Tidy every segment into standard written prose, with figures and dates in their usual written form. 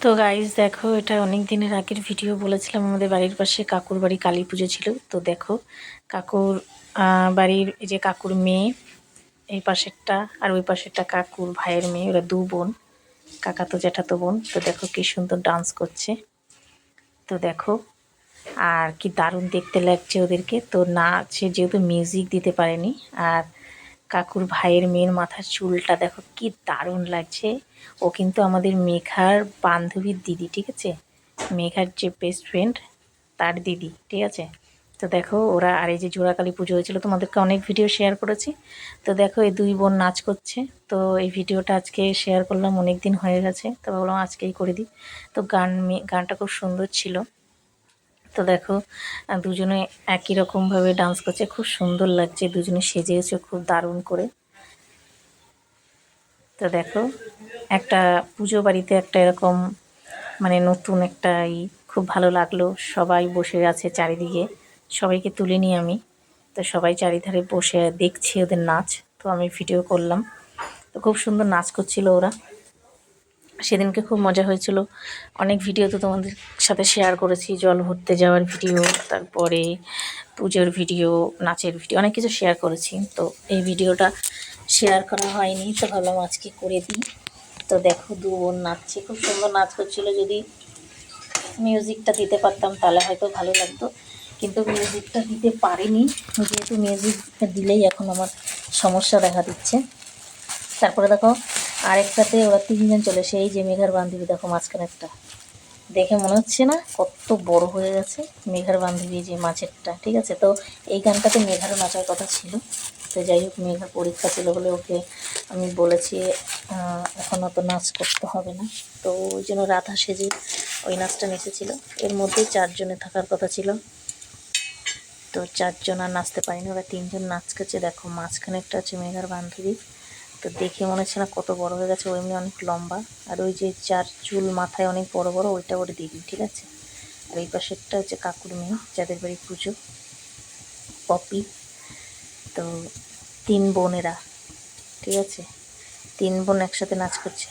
তো গাইজ দেখো, এটা অনেক দিনের আগের ভিডিও। বলেছিলাম আমাদের বাড়ির পাশে কাকুর বাড়ি কালী পুজো ছিল। তো দেখো কাকুর বাড়ির এই যে কাকুর মেয়ে, এই পাশেরটা আর ওই পাশেরটা কাকুর ভাইয়ের মেয়ে, ওরা দু বোন, কাকাতো জ্যাঠাতো বোন। তো দেখো কি সুন্দর ডান্স করছে। তো দেখো আর কি দারুণ দেখতে লাগছে ওদেরকে। তো নাচে যেহেতু মিউজিক দিতে পারেনি, আর কাকুর ভাইয়ের মেয়ের মাথার চুলটা দেখো কি দারুণ লাগছে। ও কিন্তু আমাদের মেঘার বান্ধবীর দিদি, ঠিক আছে, মেঘার যে বেস্ট ফ্রেন্ড তার দিদি, ঠিক আছে। তো দেখো ওরা, আর এই যে জোড়াকালী পুজো হয়েছিল, তোমাদেরকে অনেক ভিডিও শেয়ার করেছি। তো দেখো এই দুই বোন নাচ করছে। তো এই ভিডিওটা আজকে শেয়ার করলাম, অনেক দিন হয়ে গেছে, তো ভাবলাম আজকেই করে দিই। তো গানটা খুব সুন্দর ছিল। তো দেখো দুজনে একই রকমভাবে ডান্স করছে, খুব সুন্দর লাগছে, দুজনে সেজেছে খুব দারুণ করে। তো দেখো একটা পুজো বাড়িতে একটা এরকম মানে নতুন একটা খুব ভালো লাগলো। সবাই বসে আছে চারিদিকে, সবাইকে তুলে নিই আমি। তো সবাই চারিধারে বসে দেখছি ওদের নাচ। তো আমি ভিডিও করলাম। তো খুব সুন্দর নাচ করছিল ওরা। সেদিনকে খুব মজা হয়েছিল। অনেক ভিডিও তো তোমাদের সাথে শেয়ার করেছি, জল ভরতে যাওয়ার ভিডিও, তারপরে পুজোর ভিডিও, নাচের ভিডিও, অনেক কিছু শেয়ার করেছি। তো এই ভিডিওটা শেয়ার করা হয়নি, তো ভাবলাম আজকে করে দিই। তো দেখো দু বোন নাচছে, খুব সুন্দর নাচ করছিল। যদি মিউজিকটা দিতে পারতাম তাহলে হয়তো ভালো লাগতো, কিন্তু মিউজিকটা দিতে পারিনি, যেহেতু মিউজিকটা দিলেই এখন আমার সমস্যা দেখা দিচ্ছে। তারপরে দেখো আরেকটাতে ওরা তিনজন চলে, সেই যে মেঘার বান্ধবী দেখো মাঝখানে একটা, দেখে মনে হচ্ছে না কত বড় হয়ে গেছে মেঘার বান্ধবী যে মাঝেরটা, ঠিক আছে। তো এই গানটাতে মেঘারও নাচার কথা ছিল। তো যাই হোক, মেঘার পরীক্ষা ছিল বলে ওকে আমি বলেছি এখন অত নাচ করতে হবে না। তো ওই জন্য রাধা সেজে ওই নাচটা নেচেছিল। এর মধ্যেই চারজনে থাকার কথা ছিল, তো চারজন আর নাচতে পারিনি, ওরা তিনজন নাচ করছে। দেখো মাঝখানে একটা হচ্ছে মেঘার বান্ধবী। তো দেখে মনে হচ্ছে না কত বড় হয়ে গেছে, ও এমনি অনেক লম্বা। আর ওই যে চার চুল মাথায় অনেক বড় বড়, ওইটা ওর দিদি, ঠিক আছে। আর এই পাশেরটা হচ্ছে কাকুর মেয়ে, যাদের বাড়ি পুজো, পপি। তো তিন বোনেরা, ঠিক আছে, তিন বোন একসাথে নাচ করছে।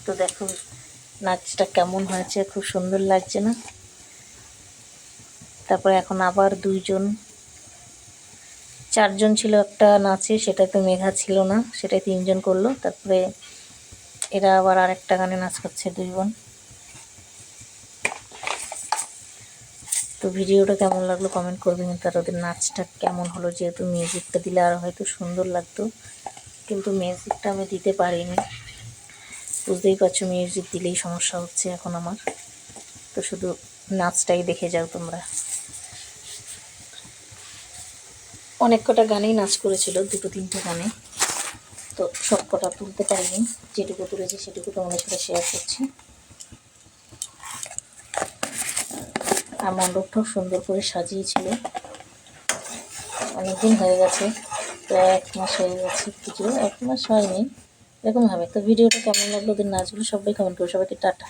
তো দেখো নাচটা কেমন হয়েছে, খুব সুন্দর লাগছে না। তারপরে এখন আবার চারজন ছিল একটা নাচে, সেটা তো মেঘা ছিল না, সেটাই তিনজন করলো। তারপরে এরা আবার আরেকটা গানে নাচ করছে দুই বোন। তো ভিডিওটা কেমন লাগলো কমেন্ট করবে, কিন্তু আর ওদের নাচটা কেমন হলো, যেহেতু মিউজিকটা দিলে আর হয়তো সুন্দর লাগতো, কিন্তু মিউজিকটা আমি দিতে পারিনি। বুঝতেই পারছো মিউজিক দিলেই সমস্যা হচ্ছে এখন আমার। তো শুধু নাচটাই দেখে যাও তোমরা। অনেক কটা গানেই নাচ করেছিল, দুটো তিনটে গানে। তো সব কটা তুলতে পারিনি, যেটুকু তুলেছি সেটুকু তোমাদের সাথে শেয়ার করছি। আর মণ্ডপটাও সুন্দর করে সাজিয়েছিল। অনেকদিন হয়ে গেছে, প্রায় 1 মাস হয়ে গেছে পুজো, 1 মাস হয়নি এরকম হবে। তো ভিডিওটা কেমন লাগলো, ওদের নাচগুলো সবাই কমেন্ট করো। সবাইকে টাটা।